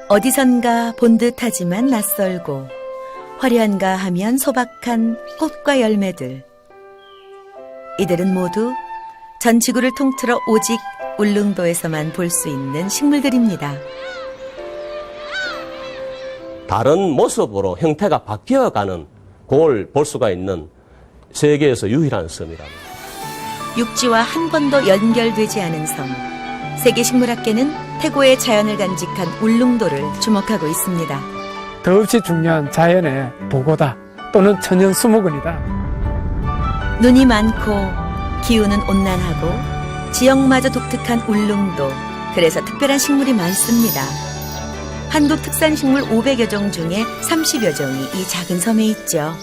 어디선가 본 듯하지만 낯설고 화려한가 하면 소박한 꽃과 열매들. 이들은 모두 전 지구를 통틀어 오직 울릉도에서만 볼 수 있는 식물들입니다. 다른 모습으로 형태가 바뀌어가는 그걸 볼 수가 있는 세계에서 유일한 섬이랍니다. 육지와 한 번도 연결되지 않은 섬. 세계식물학계는 태고의 자연을 간직한 울릉도를 주목하고 있습니다. 더없이 중요한 자연의 보고다 또는 천연 수목원이다. 눈이 많고 기후는 온난하고 지역마저 독특한 울릉도. 그래서 특별한 식물이 많습니다. 한국 특산식물 500여 종 중에 30여 종이 이 작은 섬에 있죠.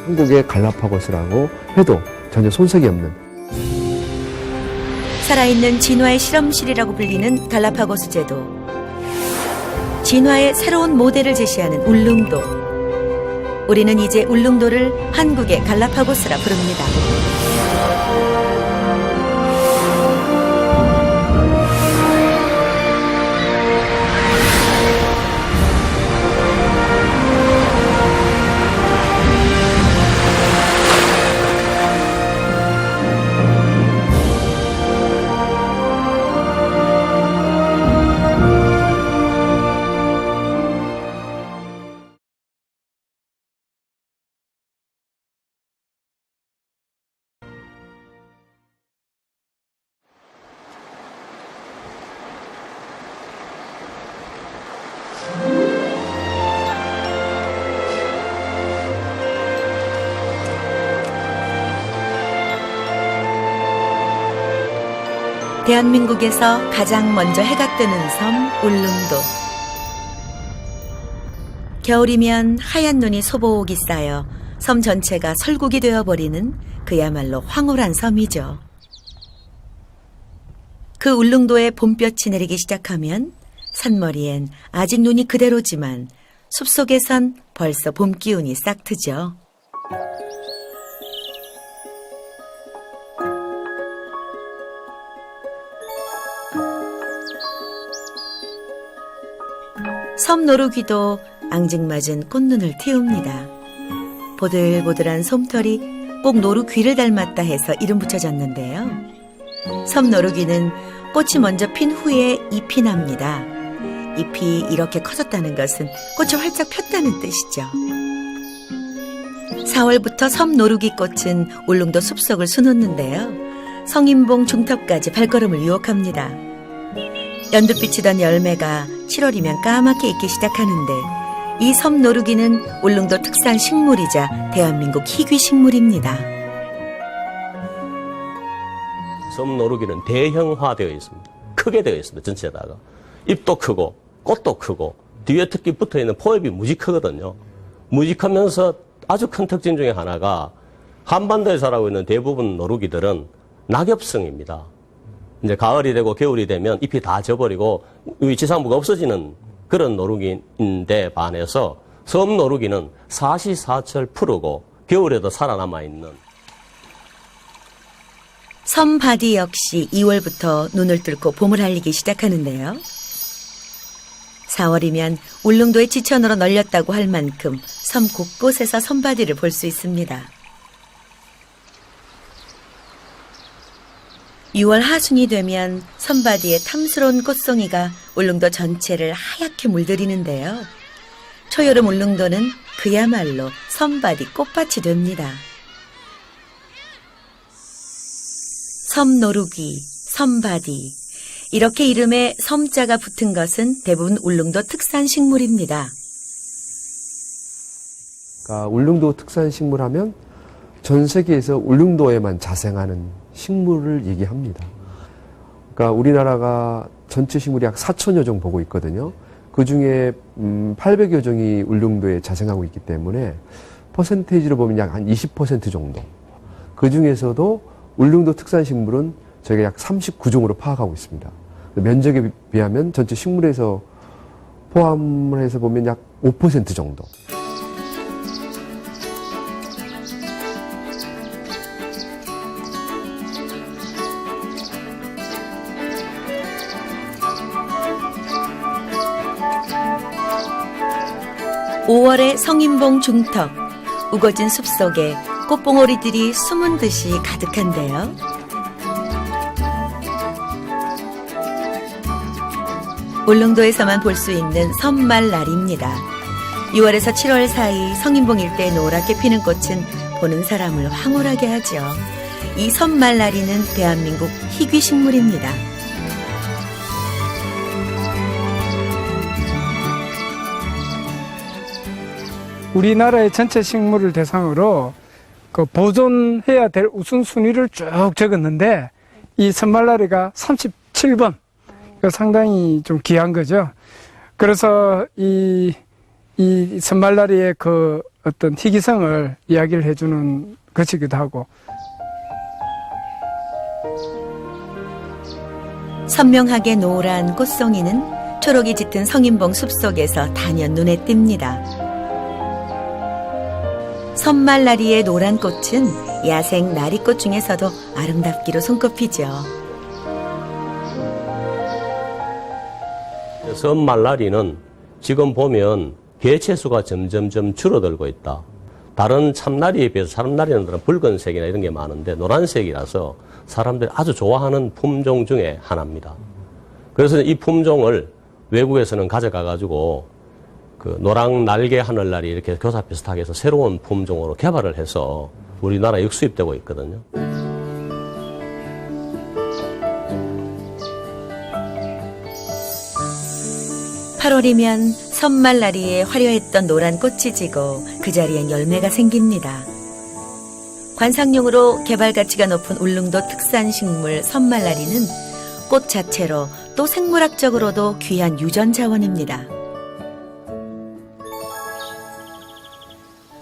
한국의 갈라파고스라고 해도 전혀 손색이 없는, 살아있는 진화의 실험실이라고 불리는 갈라파고스 제도. 진화의 새로운 모델을 제시하는 울릉도. 우리는 이제 울릉도를 한국의 갈라파고스라 부릅니다. 대한민국에서 가장 먼저 해가 뜨는 섬 울릉도. 겨울이면 하얀 눈이 소복이 쌓여 섬 전체가 설국이 되어버리는 그야말로 황홀한 섬이죠. 그 울릉도에 봄볕이 내리기 시작하면 산머리엔 아직 눈이 그대로지만 숲속에선 벌써 봄 기운이 싹 트죠. 섬 노루귀도 앙증맞은 꽃눈을 틔웁니다. 보들보들한 솜털이 꼭 노루귀를 닮았다 해서 이름 붙여졌는데요. 섬 노루귀는 꽃이 먼저 핀 후에 잎이 납니다. 잎이 이렇게 커졌다는 것은 꽃이 활짝 폈다는 뜻이죠. 4월부터 섬 노루귀 꽃은 울릉도 숲속을 수놓는데요. 성인봉 중턱까지 발걸음을 유혹합니다. 연두빛이던 열매가 7월이면 까맣게 익기 시작하는데 이 섬 노루귀는 울릉도 특산 식물이자 대한민국 희귀 식물입니다. 섬 노루귀는 대형화되어 있습니다. 크게 되어 있습니다. 전체에다가. 잎도 크고 꽃도 크고 뒤에 특히 붙어있는 포엽이 무지 크거든요. 무직하면서 아주 큰 특징 중에 하나가 한반도에 자라고 있는 대부분 노루귀들은 낙엽성입니다. 이제 가을이 되고 겨울이 되면 잎이 다 져버리고 지상부가 없어지는 그런 노루귀인데 반해서 섬 노루귀는 사시사철 푸르고 겨울에도 살아남아 있는. 섬 바디 역시 2월부터 눈을 뚫고 봄을 알리기 시작하는데요. 4월이면 울릉도의 지천으로 널렸다고 할 만큼 섬 곳곳에서 섬바디를 볼 수 있습니다. 6월 하순이 되면 섬바디의 탐스러운 꽃송이가 울릉도 전체를 하얗게 물들이는데요. 초여름 울릉도는 그야말로 섬바디 꽃밭이 됩니다. 섬 노루귀, 섬바디. 이렇게 이름에 섬자가 붙은 것은 대부분 울릉도 특산 식물입니다. 그러니까 울릉도 특산 식물 하면 전 세계에서 울릉도에만 자생하는 식물을 얘기합니다. 그러니까 우리나라가 전체 식물이 약 4천여 종 보고 있거든요. 그 중에 800여 종이 울릉도에 자생하고 있기 때문에 퍼센테이지로 보면 약 한 20% 정도. 그 중에서도 울릉도 특산 식물은 저희가 약 39종으로 파악하고 있습니다. 면적에 비하면 전체 식물에서 포함을 해서 보면 약 5% 정도. 5월의 성인봉 중턱, 우거진 숲속에 꽃봉오리들이 숨은 듯이 가득한데요. 울릉도에서만 볼 수 있는 섬말날입니다. 6월에서 7월 사이 성인봉 일대에 노랗게 피는 꽃은 보는 사람을 황홀하게 하죠. 이 섬말나리는 대한민국 희귀식물입니다. 우리나라의 전체 식물을 대상으로 그 보존해야 될 우선순위를 쭉 적었는데 이 섬말나리가 37번. 상당히 좀 귀한 거죠. 그래서 이 섬말나리의 그 어떤 희귀성을 이야기를 해주는 것이기도 하고. 선명하게 노란 꽃송이는 초록이 짙은 성인봉 숲속에서 단연 눈에 띕니다. 섬말나리의 노란 꽃은 야생 나리꽃 중에서도 아름답기로 손꼽히죠. 섬말나리는 지금 보면 개체수가 점점점 줄어들고 있다. 다른 참나리에 비해서 참나리는 붉은색이나 이런 게 많은데 노란색이라서 사람들이 아주 좋아하는 품종 중에 하나입니다. 그래서 이 품종을 외국에서는 가져가가지고 그 노랑 날개 하늘날이 이렇게 교사 비슷하게 해서 새로운 품종으로 개발을 해서 우리나라에 역수입되고 있거든요. 8월이면 섬말나리에 화려했던 노란 꽃이 지고 그 자리엔 열매가 생깁니다. 관상용으로 개발 가치가 높은 울릉도 특산식물 섬말나리는 꽃 자체로 또 생물학적으로도 귀한 유전자원입니다.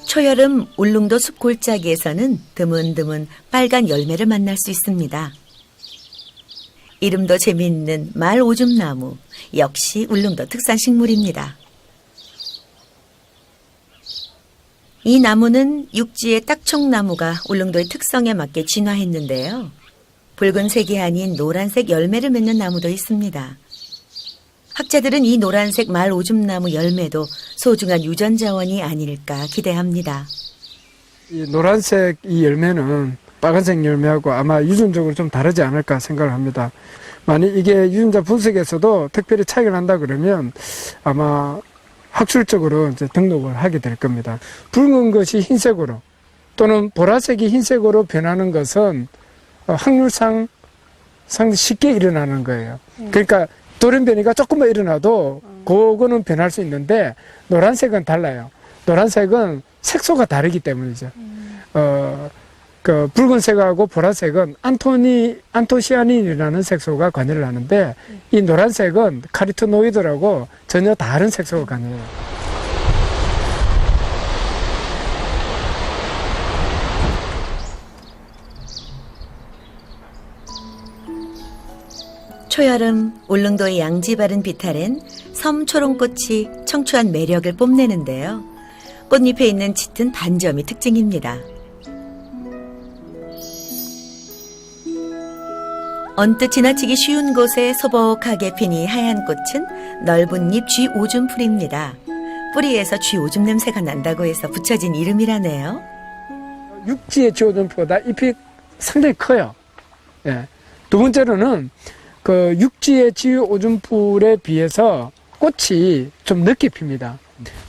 초여름 울릉도 숲 골짜기에서는 드문드문 빨간 열매를 만날 수 있습니다. 이름도 재미있는 말오줌나무, 역시 울릉도 특산식물입니다. 이 나무는 육지의 딱총나무가 울릉도의 특성에 맞게 진화했는데요. 붉은색이 아닌 노란색 열매를 맺는 나무도 있습니다. 학자들은 이 노란색 말오줌나무 열매도 소중한 유전자원이 아닐까 기대합니다. 이 노란색 이 열매는 빨간색 열매하고 아마 유전적으로 좀 다르지 않을까 생각을 합니다. 만약 이게 유전자 분석에서도 특별히 차이가 난다 그러면 아마 학술적으로 이제 등록을 하게 될 겁니다. 붉은 것이 흰색으로 또는 보라색이 흰색으로 변하는 것은 확률상 상당히 쉽게 일어나는 거예요. 그러니까 돌연변이가 조금만 일어나도 그거는 변할 수 있는데 노란색은 달라요. 노란색은 색소가 다르기 때문이죠. 그 붉은색하고 보라색은 안토시아닌이라는 색소가 관여를 하는데 이 노란색은 카리토노이드라고 전혀 다른 색소가 관여해요. 초여름 울릉도의 양지 바른 비탈엔 섬초롱꽃이 청초한 매력을 뽐내는데요. 꽃잎에 있는 짙은 반점이 특징입니다. 언뜻 지나치기 쉬운 곳에 소복하게 피니 하얀 꽃은 넓은 잎 쥐오줌풀입니다. 뿌리에서 쥐오줌 냄새가 난다고 해서 붙여진 이름이라네요. 육지의 쥐오줌풀보다 잎이 상당히 커요. 예. 두 번째로는 그 육지의 쥐오줌풀에 비해서 꽃이 좀 늦게 핍니다.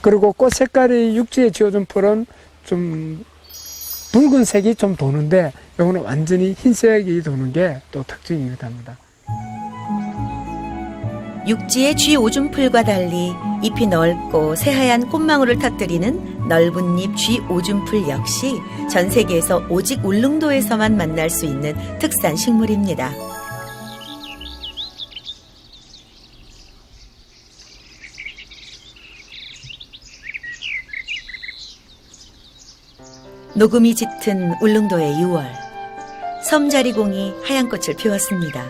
그리고 꽃 색깔이 육지의 쥐오줌풀은 좀 붉은색이 좀 도는데 이거는 완전히 흰색이 도는 게 또 특징이기도 합니다. 육지의 쥐오줌풀과 달리 잎이 넓고 새하얀 꽃망울을 터뜨리는 넓은 잎 쥐오줌풀 역시 전 세계에서 오직 울릉도에서만 만날 수 있는 특산 식물입니다. 녹음이 짙은 울릉도의 6월, 섬자리공이 하얀 꽃을 피웠습니다.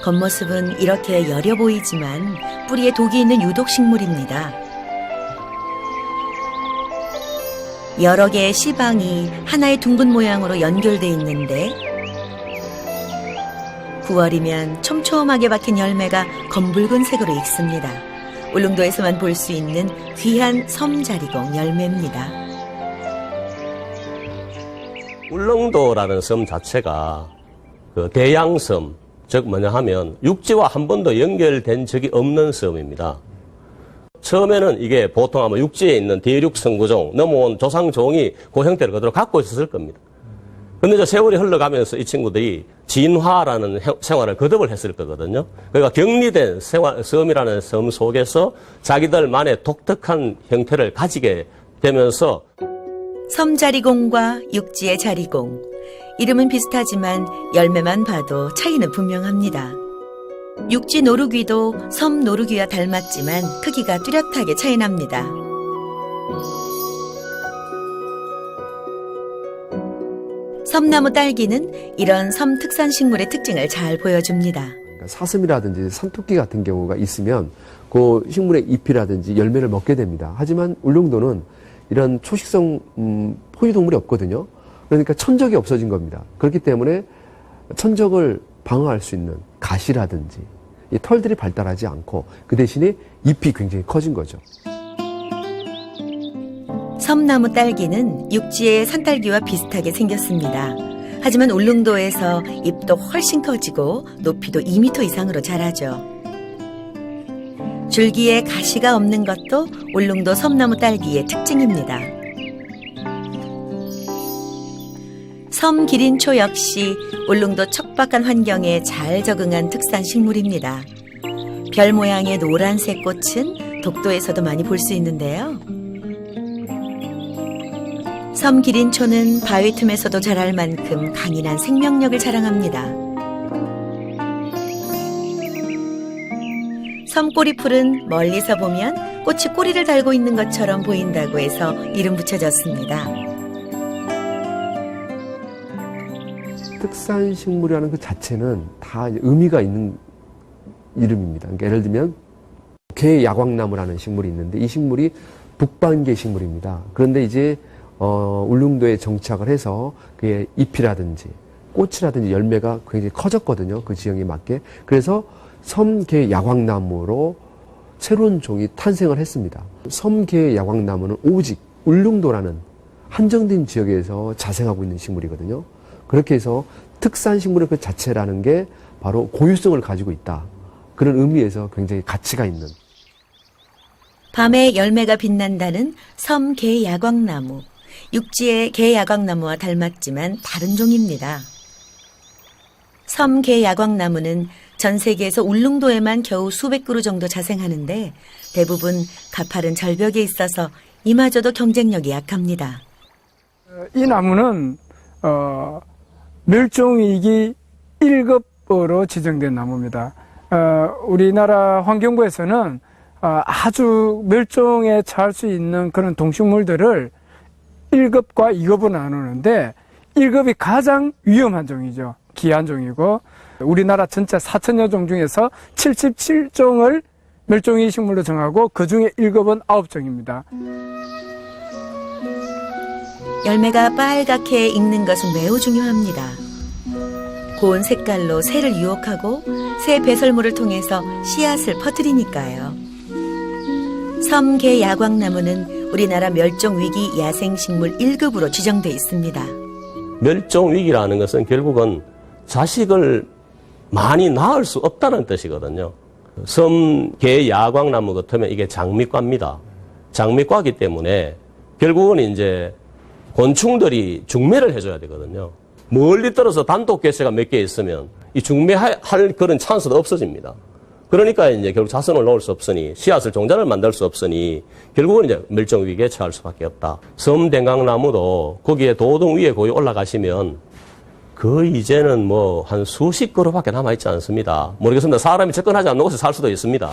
겉모습은 이렇게 여려 보이지만 뿌리에 독이 있는 유독식물입니다. 여러 개의 씨방이 하나의 둥근 모양으로 연결돼 있는데 9월이면 촘촘하게 박힌 열매가 검붉은 색으로 익습니다. 울릉도에서만 볼 수 있는 귀한 섬자리공 열매입니다. 울릉도라는 섬 자체가 그 대양섬, 즉 뭐냐 하면 육지와 한 번도 연결된 적이 없는 섬입니다. 처음에는 이게 보통 아마 육지에 있는 대륙 선구종, 넘어온 조상종이 그 형태를 그대로 갖고 있었을 겁니다. 근데 저 세월이 흘러가면서 이 친구들이 진화라는 생활을 거듭을 했을 거거든요. 그러니까 격리된 섬이라는 섬 속에서 자기들만의 독특한 형태를 가지게 되면서 섬자리공과 육지의 자리공. 이름은 비슷하지만 열매만 봐도 차이는 분명합니다. 육지 노루귀도 섬 노루귀와 닮았지만 크기가 뚜렷하게 차이납니다. 섬나무 딸기는 이런 섬 특산 식물의 특징을 잘 보여줍니다. 그러니까 사슴이라든지 산토끼 같은 경우가 있으면 그 식물의 잎이라든지 열매를 먹게 됩니다. 하지만 울릉도는 이런 초식성 포유동물이 없거든요. 그러니까 천적이 없어진 겁니다. 그렇기 때문에 천적을 방어할 수 있는 가시라든지 이 털들이 발달하지 않고 그 대신에 잎이 굉장히 커진 거죠. 섬나무 딸기는 육지의 산딸기와 비슷하게 생겼습니다. 하지만 울릉도에서 잎도 훨씬 커지고 높이도 2m 이상으로 자라죠. 줄기에 가시가 없는 것도 울릉도 섬나무 딸기의 특징입니다. 섬 기린초 역시 울릉도 척박한 환경에 잘 적응한 특산 식물입니다. 별 모양의 노란색 꽃은 독도에서도 많이 볼 수 있는데요. 섬 기린초는 바위 틈에서도 자랄 만큼 강인한 생명력을 자랑합니다. 섬꼬리풀은 멀리서 보면 꽃이 꼬리를 달고 있는 것처럼 보인다고 해서 이름 붙여졌습니다. 특산 식물이라는 그 자체는 다 의미가 있는 이름입니다. 그러니까 예를 들면 개야광나무라는 식물이 있는데 이 식물이 북반계 식물입니다. 그런데 이제 울릉도에 정착을 해서 그의 잎이라든지 꽃이라든지 열매가 굉장히 커졌거든요. 그 지형에 맞게. 그래서 섬개 야광나무로 새로운 종이 탄생을 했습니다. 섬개 야광나무는 오직 울릉도라는 한정된 지역에서 자생하고 있는 식물이거든요. 그렇게 해서 특산 식물의 그 자체라는 게 바로 고유성을 가지고 있다. 그런 의미에서 굉장히 가치가 있는. 밤에 열매가 빛난다는 섬개 야광나무. 육지의 개 야광나무와 닮았지만 다른 종입니다. 섬개 야광나무는 전 세계에서 울릉도에만 겨우 수백 그루 정도 자생하는데 대부분 가파른 절벽에 있어서 이마저도 경쟁력이 약합니다. 이 나무는 멸종위기 1급으로 지정된 나무입니다. 우리나라 환경부에서는 아주 멸종에 처할 수 있는 그런 동식물들을 1급과 2급으로 나누는데 1급이 가장 위험한 종이죠. 귀한 종이고 우리나라 전체 4천여 종 중에서 77종을 멸종위기 식물로 정하고 그중에 1급은 9종입니다. 열매가 빨갛게 익는 것은 매우 중요합니다. 고운 색깔로 새를 유혹하고 새 배설물을 통해서 씨앗을 퍼뜨리니까요. 섬개 야광나무는 우리나라 멸종위기 야생식물 1급으로 지정돼 있습니다. 멸종위기라는 것은 결국은 자식을 많이 낳을 수 없다는 뜻이거든요. 섬개 야광나무 같으면 이게 장미과입니다. 장미과이기 때문에 결국은 이제 곤충들이 중매를 해줘야 되거든요. 멀리 떨어져 단독 개체가 몇 개 있으면 이 중매할 그런 찬스도 없어집니다. 그러니까 이제 결국 자손을 놓을 수 없으니 씨앗을 종자를 만들 수 없으니 결국은 이제 멸종 위기에 처할 수밖에 없다. 섬댕강나무도 거기에 도등 위에 거기 올라가시면 거의 이제는 뭐 한 수십 그루밖에 남아 있지 않습니다. 모르겠습니다. 사람이 접근하지 않는 곳에 살 수도 있습니다.